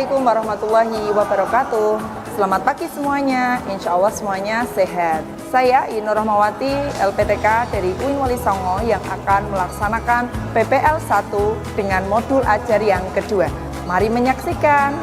Assalamualaikum warahmatullahi wabarakatuh. Selamat pagi semuanya, insya Allah semuanya sehat. Saya Inur Rahmawati, LPTK dari UIN Wali Songo yang akan melaksanakan PPL 1 dengan modul ajar yang kedua. Mari menyaksikan.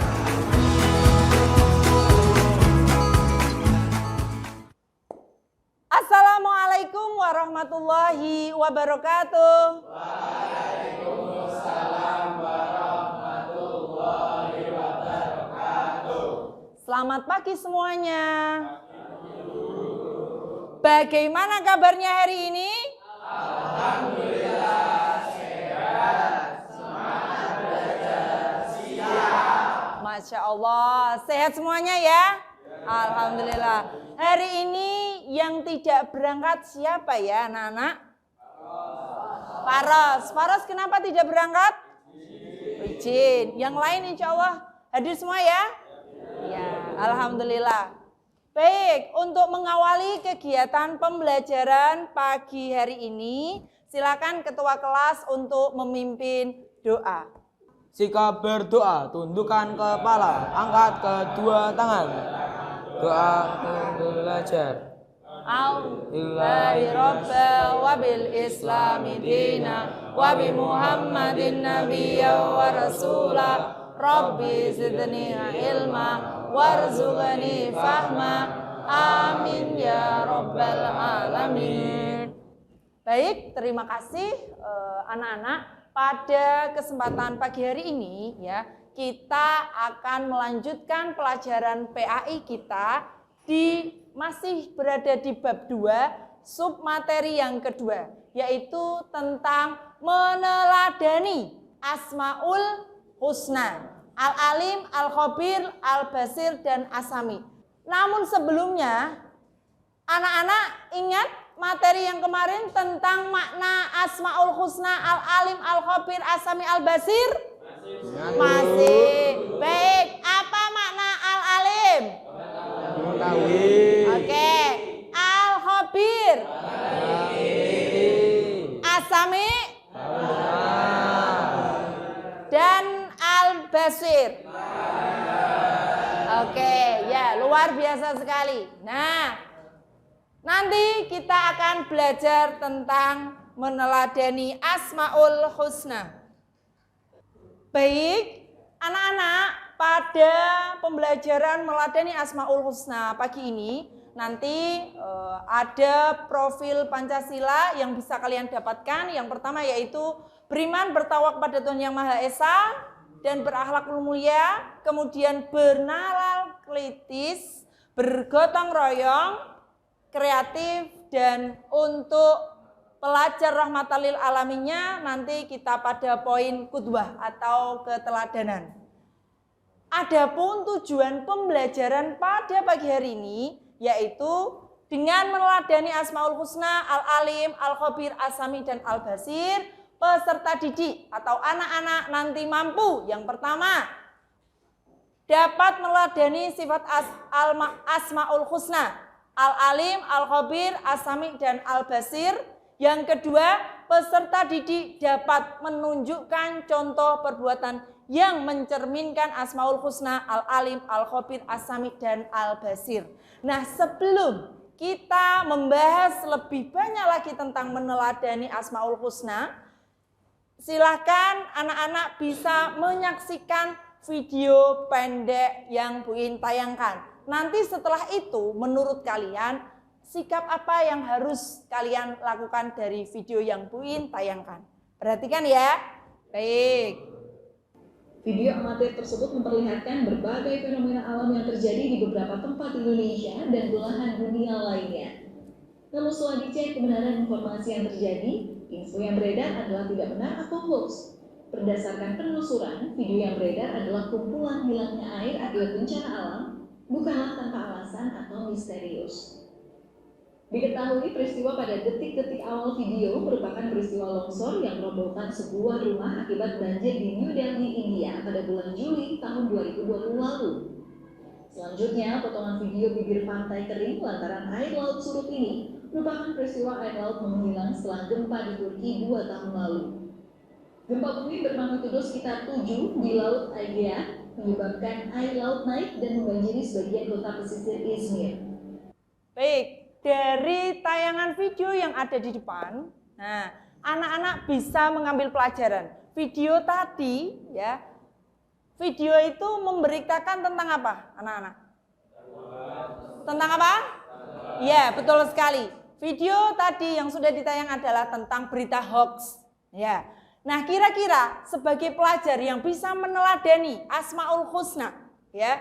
Assalamualaikum warahmatullahi wabarakatuh. Waalaikumsalam warahmatullahi wabarakatuh. Selamat pagi semuanya. Bagaimana kabarnya hari ini? Alhamdulillah sehat. Semangat belajar siap. Masya Allah, sehat semuanya ya? Alhamdulillah. Hari ini yang tidak berangkat siapa ya anak-anak? Faros kenapa tidak berangkat? Izin. Yang lain insya Allah hadir semua ya? Ya, Alhamdulillah. Baik, untuk mengawali kegiatan pembelajaran pagi hari ini, silakan ketua kelas untuk memimpin doa. Sikap berdoa, tundukkan kepala, angkat kedua tangan. Doa belajar. Allahi Rabba wa bil Islami dina wa bi Muhammadin nabiyya wa rasula Rabbi zidni ilma warzuqni fahma amin ya rabbal alamin. Baik, terima kasih anak-anak. Pada kesempatan pagi hari ini ya, kita akan melanjutkan pelajaran PAI kita masih berada di bab 2, submateri yang kedua, yaitu tentang meneladani Asmaul Husna, Al-Alim, Al-Khabir, Al-Basir, dan As-Sami. Namun sebelumnya, anak-anak ingat materi yang kemarin tentang makna Asmaul Husna, Al-Alim, Al-Khabir, As-Sami, Al-Basir? Masih. Baik, apa makna Al-Alim? Oke. Al-Khabir? As-Sami? Dan Al-Basir? Oke, ya luar biasa sekali. Nah, nanti kita akan belajar tentang meneladani Asmaul Husna. Baik, anak-anak, pada pembelajaran meneladani Asmaul Husna pagi ini, nanti ada profil Pancasila yang bisa kalian dapatkan. Yang pertama yaitu beriman bertawak pada Tuhan Yang Maha Esa dan berakhlakul mulia, kemudian bernalar kritis, bergotong royong, kreatif, dan untuk pelajar rahmatan lil alaminnya nanti kita pada poin qudwah atau keteladanan. Adapun tujuan pembelajaran pada pagi hari ini yaitu dengan meneladani Asmaul Husna, Al-Alim, Al-Khabir, As-Sami, dan Al-Basir, peserta didik atau anak-anak nanti mampu yang pertama dapat meneladani sifat Asmaul Husna, Al-Alim, Al-Khabir, As-Sami, dan Al-Basir. Yang kedua, peserta didik dapat menunjukkan contoh perbuatan yang mencerminkan Asmaul Husna, Al-Alim, Al-Khabir, As-Sami, dan Al-Basir. Nah, sebelum kita membahas lebih banyak lagi tentang meneladani Asmaul Husna, silakan anak-anak bisa menyaksikan video pendek yang Bu In tayangkan. Nanti setelah itu, menurut kalian, sikap apa yang harus kalian lakukan dari video yang Bu In tayangkan? Perhatikan ya. Baik. Video amatir tersebut memperlihatkan berbagai fenomena alam yang terjadi di beberapa tempat di Indonesia dan belahan dunia lainnya. Namun setelah dicek kebenaran informasi yang terjadi, info yang beredar adalah tidak benar atau hoax. Berdasarkan penelusuran, video yang beredar adalah kumpulan hilangnya air akibat bencana alam, bukanlah tanpa alasan atau misterius. Diketahui peristiwa pada detik-detik awal video merupakan peristiwa longsor yang merobohkan sebuah rumah akibat banjir di New Delhi, India pada bulan Juli tahun 2020 lalu. Selanjutnya, potongan video bibir pantai kering lantaran air laut surut ini merupakan peristiwa air laut menghilang setelah gempa di Turki 2 tahun lalu. Gempa bumi bermagnitudo sekitar 7 di Laut Aegea menyebabkan air laut naik dan membanjiri sebagian kota pesisir Izmir. Baik, dari tayangan video yang ada di depan, nah, anak-anak bisa mengambil pelajaran. Video tadi, ya, video itu memberitakan tentang apa, anak-anak? Tentang apa? Ya, betul sekali. Video tadi yang sudah ditayang adalah tentang berita hoax. Ya. Nah, kira-kira sebagai pelajar yang bisa meneladani Asmaul Husna, ya,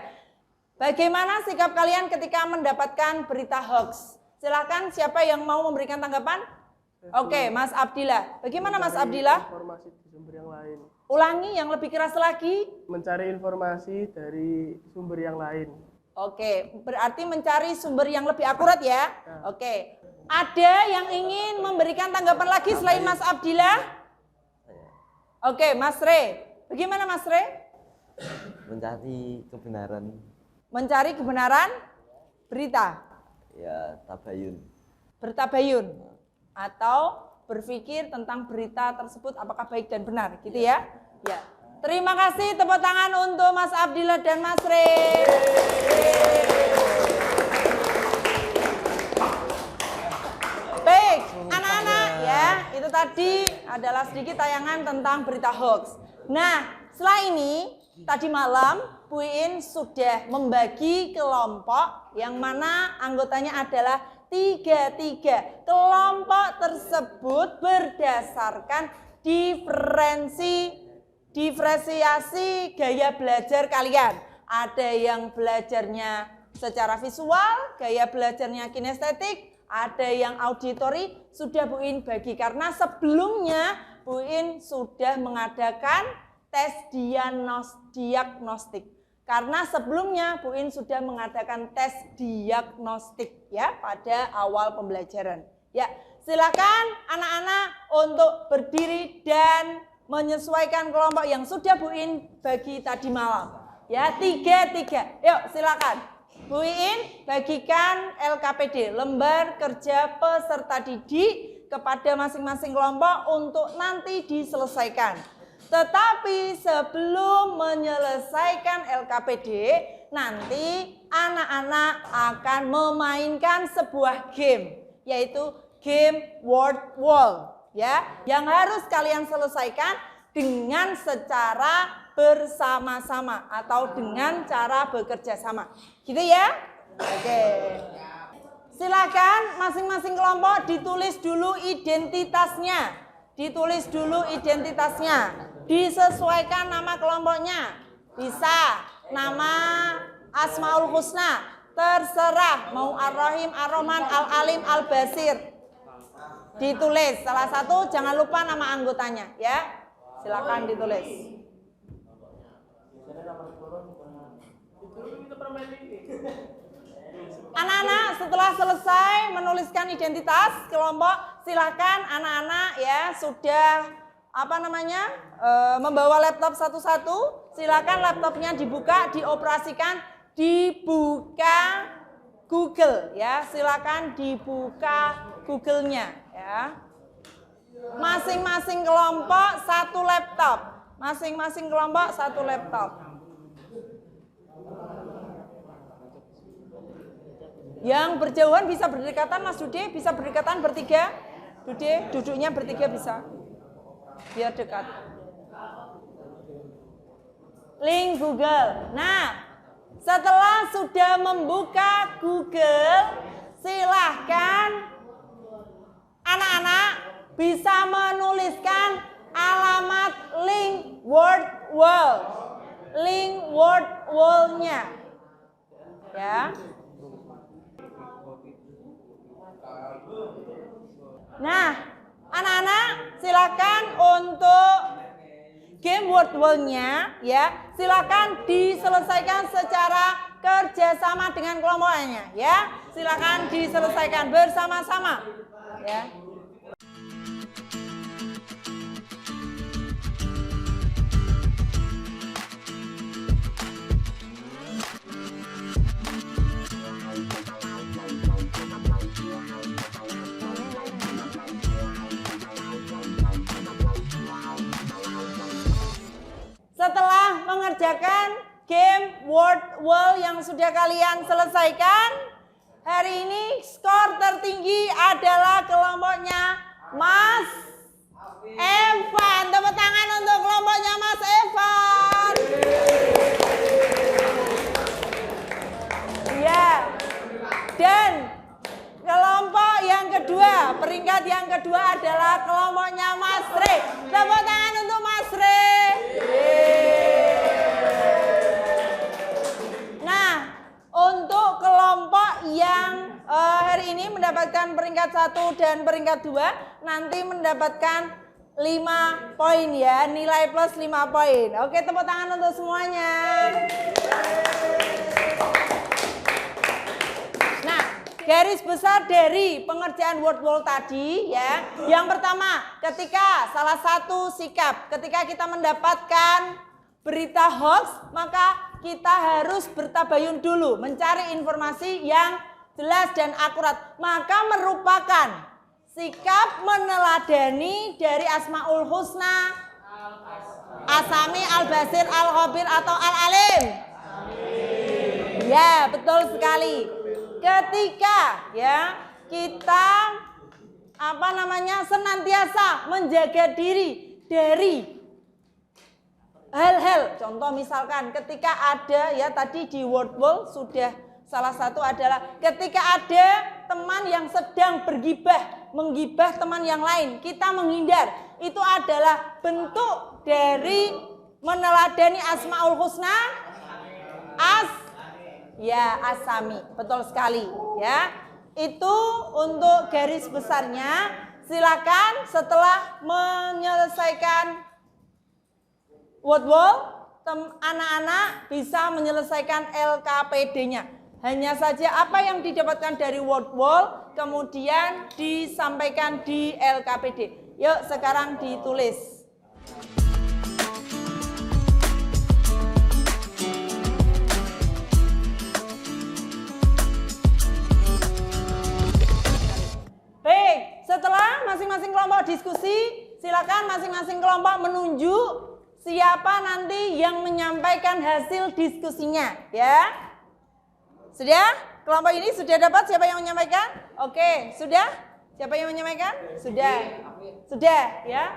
bagaimana sikap kalian ketika mendapatkan berita hoax? Silakan, siapa yang mau memberikan tanggapan? Oke, Mas Abdillah. Bagaimana Mas Abdillah? Informasi di sumber yang lain. Ulangi yang lebih keras lagi. Mencari informasi dari sumber yang lain. Oke, berarti mencari sumber yang lebih akurat ya. Oke. Ada yang ingin memberikan tanggapan lagi selain Mas Abdillah? Oke, Mas Re. Bagaimana Mas Re? Mencari kebenaran, Mencari kebenaran berita. ya tabayun. Bertabayun. Atau berpikir tentang berita tersebut apakah baik dan benar, gitu ya? Ya. Terima kasih, tepuk tangan untuk Mas Abdillah dan Mas Re. Baik, anak-anak ya, itu tadi adalah sedikit tayangan tentang berita hoax. Nah, setelah ini tadi malam Bu In sudah membagi kelompok yang mana anggotanya adalah 3. Kelompok tersebut berdasarkan diferensiasi gaya belajar kalian. Ada yang belajarnya secara visual, gaya belajarnya kinestetik, ada yang auditori. Sudah Bu In bagi karena sebelumnya Bu In sudah mengadakan tes diagnostik. Karena sebelumnya Bu In sudah mengadakan tes diagnostik ya pada awal pembelajaran. Ya, silakan anak-anak untuk berdiri dan menyesuaikan kelompok yang sudah Bu In bagi tadi malam. Ya, 3. Yuk, silakan. Bu In bagikan LKPD, lembar kerja peserta didik kepada masing-masing kelompok untuk nanti diselesaikan. Tetapi sebelum menyelesaikan LKPD, nanti anak-anak akan memainkan sebuah game, yaitu game word wall, ya, yang harus kalian selesaikan dengan secara bersama-sama atau dengan cara bekerja sama. Gitu ya? Oke. Silakan masing-masing kelompok ditulis dulu identitasnya. Ditulis dulu identitasnya. Disesuaikan nama kelompoknya. Bisa nama Asmaul Husna, terserah mau Ar-Rahim, Ar-Rahman, Al-Alim, Al-Basir. Ditulis salah satu, jangan lupa nama anggotanya ya. Silakan ditulis. Anak-anak setelah selesai menuliskan identitas kelompok, silakan anak-anak ya sudah membawa laptop satu-satu. Silakan laptopnya dibuka, dioperasikan, dibuka Google ya. Silakan dibuka Google-nya ya. Masing-masing kelompok satu laptop. Masing-masing kelompok satu laptop. Yang berjauhan bisa berdekatan, Mas Dude, bisa berdekatan bertiga. Dude, duduknya bertiga bisa. Biar dekat. Link Google. Nah, setelah sudah membuka Google, silahkan anak-anak bisa menuliskan alamat link word wall. Link word wall-nya. Ya. Nah, anak-anak silakan untuk game word wall-nya ya, silakan diselesaikan secara kerjasama dengan kelompoknya ya. Silakan diselesaikan bersama-sama ya. Setelah mengerjakan word wall yang sudah kalian selesaikan. Hari ini skor tertinggi adalah kelompoknya Mas Evan. Tepuk tangan untuk kelompoknya Mas Evan. Ya. Dan kelompok yang kedua, peringkat yang kedua adalah kelompoknya Mas Re. Tepuk tangan untuk Mas Re. Nah, untuk kelompok yang hari ini mendapatkan peringkat 1 dan peringkat 2 nanti mendapatkan 5 poin ya, nilai plus 5 poin. Oke, tepuk tangan untuk semuanya. Nah, garis besar dari pengerjaan word wall tadi ya. Yang pertama, ketika salah satu sikap, ketika kita mendapatkan berita hoax, maka kita harus bertabayun dulu, mencari informasi yang jelas dan akurat. Maka merupakan sikap meneladani dari Asmaul Husna, Asami, Al-Basir, Al-Khabir atau Al-Alim. Ya, betul sekali. Ketika ya kita senantiasa menjaga diri dari hal-hal, contoh misalkan ketika ada ya tadi di word wall sudah salah satu adalah ketika ada teman yang sedang menggibah teman yang lain, kita menghindar. Itu adalah bentuk dari meneladani Asmaul Husna, Asami. Betul sekali ya. Itu untuk garis besarnya. Silakan setelah menyelesaikan word wall, anak-anak bisa menyelesaikan LKPD-nya. Hanya saja apa yang didapatkan dari word wall kemudian disampaikan di LKPD. Yuk sekarang ditulis. Baik, setelah masing-masing kelompok diskusi, silakan masing-masing kelompok menunjuk siapa nanti yang menyampaikan hasil diskusinya, ya. Sudah? Kelompok ini sudah dapat siapa yang menyampaikan? Oke, sudah? Siapa yang menyampaikan? Sudah. Sudah, ya?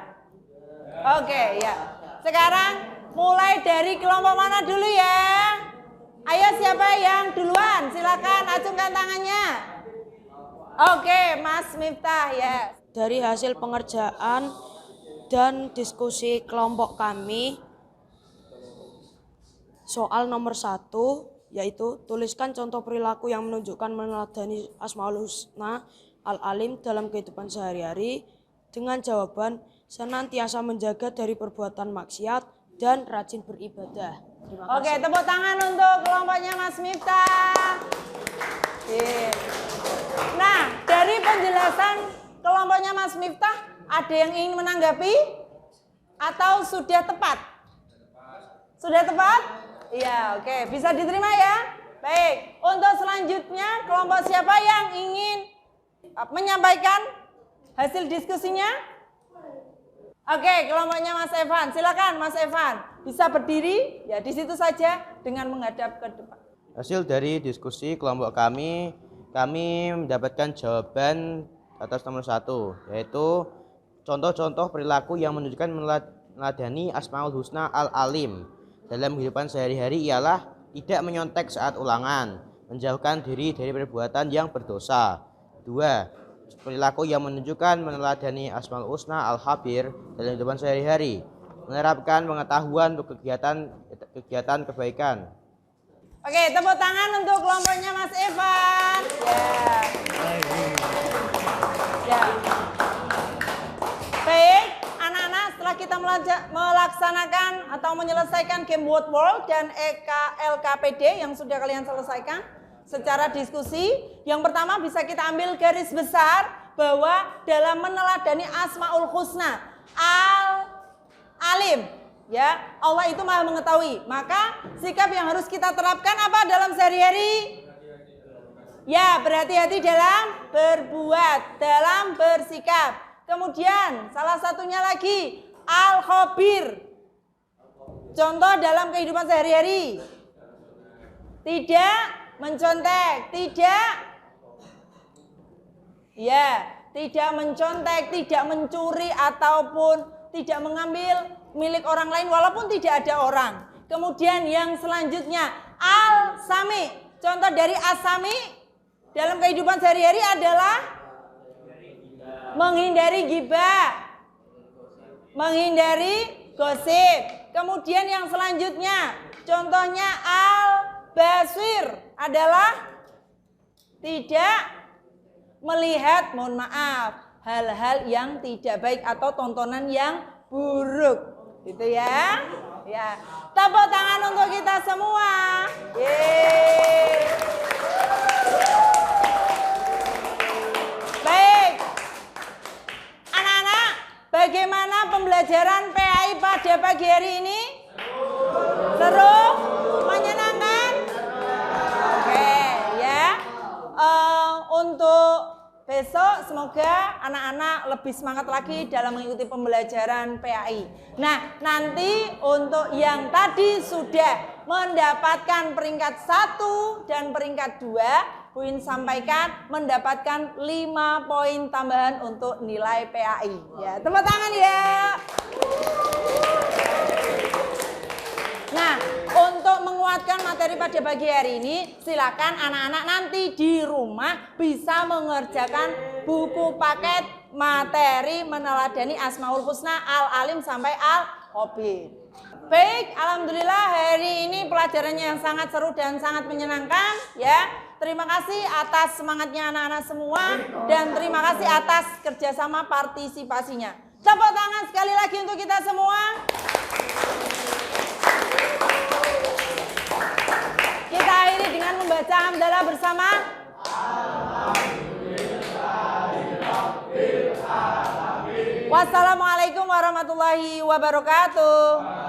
Oke, ya. Sekarang mulai dari kelompok mana dulu ya? Ayo siapa yang duluan? Silakan acungkan tangannya. Oke, Mas Miftah ya. Dari hasil pengerjaan dan diskusi kelompok kami, soal nomor 1 yaitu tuliskan contoh perilaku yang menunjukkan meneladani Asmaul Husna Al-Alim dalam kehidupan sehari-hari dengan jawaban senantiasa menjaga dari perbuatan maksiat dan rajin beribadah. Terima kasih. Oke, tepuk tangan untuk kelompoknya Mas Miftah. Nah, dari penjelasan kelompoknya Mas Miftah, ada yang ingin menanggapi atau sudah tepat? Sudah tepat? Iya, oke. Bisa diterima ya? Baik. Untuk selanjutnya, kelompok siapa yang ingin menyampaikan hasil diskusinya? Oke, kelompoknya Mas Evan. Silakan Mas Evan. Bisa berdiri? Ya, di situ saja dengan menghadap ke depan. Hasil dari diskusi kelompok kami mendapatkan jawaban atas nomor 1, yaitu contoh-contoh perilaku yang menunjukkan meneladani Asmaul Husna Al-Alim dalam kehidupan sehari-hari ialah tidak menyontek saat ulangan, menjauhkan diri dari perbuatan yang berdosa. 2. Perilaku yang menunjukkan meneladani Asmaul Husna Al-Khabir dalam kehidupan sehari-hari, menerapkan pengetahuan untuk kegiatan kebaikan. Oke, tepuk tangan untuk kelompoknya Mas Evan. Ya. Baik, anak-anak, setelah kita melaksanakan atau menyelesaikan game word wall dan LKPD yang sudah kalian selesaikan secara diskusi, yang pertama bisa kita ambil garis besar bahwa dalam meneladani Asmaul Husna Al-Alim, ya, Allah itu Maha mengetahui. Maka sikap yang harus kita terapkan apa dalam sehari-hari? Ya, berhati-hati dalam berbuat, dalam bersikap. Kemudian salah satunya lagi Al-Khabir. Contoh dalam kehidupan sehari-hari. Tidak mencontek, tidak. Ya, tidak mencontek, tidak mencuri ataupun tidak mengambil milik orang lain walaupun tidak ada orang. Kemudian yang selanjutnya al-sami. Contoh dari as-sami dalam kehidupan sehari-hari adalah menghindari ghibah, menghindari gosip. Kemudian yang selanjutnya contohnya al-basir adalah tidak melihat, mohon maaf, hal-hal yang tidak baik atau tontonan yang buruk. Gitu ya. Ya. Tepuk tangan untuk kita semua. Yeay. Baik. Anak-anak, bagaimana pembelajaran PAI pada pagi hari ini? Seru? Menyenangkan? Oke, ya. Untuk besok semoga anak-anak lebih semangat lagi dalam mengikuti pembelajaran PAI. Nah, nanti untuk yang tadi sudah mendapatkan peringkat 1 dan peringkat 2, Bu In sampaikan mendapatkan 5 poin tambahan untuk nilai PAI. Ya, tepuk tangan ya. Nah, untuk menguatkan materi pada pagi hari ini, silakan anak-anak nanti di rumah bisa mengerjakan buku paket materi meneladani Asmaul Husna Al-Alim sampai Al-Hobid. Baik, alhamdulillah hari ini pelajarannya yang sangat seru dan sangat menyenangkan ya. Terima kasih atas semangatnya anak-anak semua dan terima kasih atas kerjasama partisipasinya. Tepuk tangan sekali lagi untuk kita semua. Kita akhiri dengan membaca hamdalah bersama. Wassalamualaikum warahmatullahi wabarakatuh.